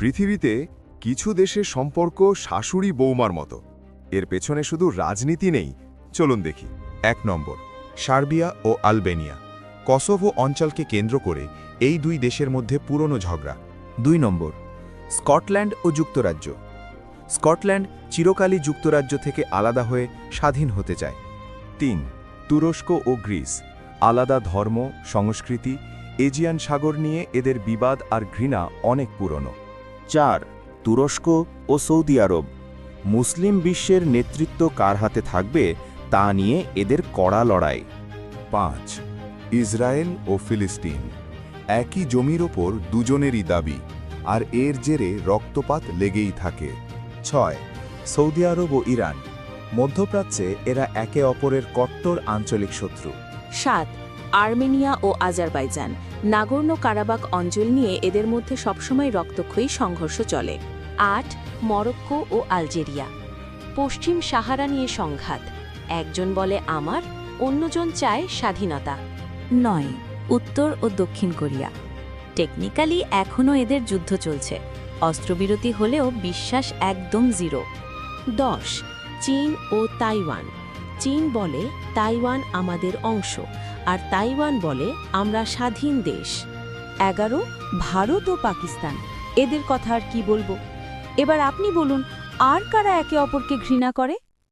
পৃথিবীতে কিছু দেশের সম্পর্ক শাশুড়ি বৌমার মতো। এর পেছনে শুধু রাজনীতি নেই, চলুন দেখি। ১ নম্বর, সার্বিয়া ও আলবেনিয়া। কসোভো অঞ্চলকে কেন্দ্র করে এই দুই দেশের মধ্যে পুরনো ঝগড়া। ২ নম্বর, স্কটল্যান্ড ও যুক্তরাজ্য। স্কটল্যান্ড চিরকালই যুক্তরাজ্য থেকে আলাদা হয়ে স্বাধীন হতে চায়। ৩ তুরস্ক ও গ্রিস। আলাদা ধর্ম, সংস্কৃতি, এজিয়ান সাগর নিয়ে এদের বিবাদ আর ঘৃণা অনেক পুরনো। ৪ তুরস্ক ও সৌদি আরব। মুসলিম বিশ্বের নেতৃত্ব কার হাতে থাকবে তা নিয়ে এদের কড়া লড়াই। ৫ ইসরায়েল ও ফিলিস্তিন। একই জমির ওপর দুজনেরই দাবি, আর এর জেরে রক্তপাত লেগেই থাকে। ৬ সৌদি আরব ও ইরান। মধ্যপ্রাচ্যে এরা একে অপরের কট্টর আঞ্চলিক শত্রু। ৭ আর্মেনিয়া ও আজারবাইজান। নাগোর্নো কারাবাখ অঞ্চল নিয়ে এদের মধ্যে সবসময় রক্তক্ষয়ী সংঘর্ষ চলে। ৮ মরক্কো ও আলজেরিয়া। পশ্চিম সাহারা নিয়ে সংঘাত, একজন বলে আমার, অন্যজন চায় স্বাধীনতা। ৯ উত্তর ও দক্ষিণ কোরিয়া। টেকনিক্যালি এখনও এদের যুদ্ধ চলছে, অস্ত্রবিরতি হলেও বিশ্বাস একদম জিরো। ১০ চীন ও তাইওয়ান। চীন বলে তাইওয়ান আমাদের অংশ, আর তাইওয়ান বলে আমরা স্বাধীন দেশ। ১১ ভারত ও পাকিস্তান। এদের কথা আর কি বলবো। এবার আপনি বলুন, আর কারা একে অপরকে ঘৃণা করে?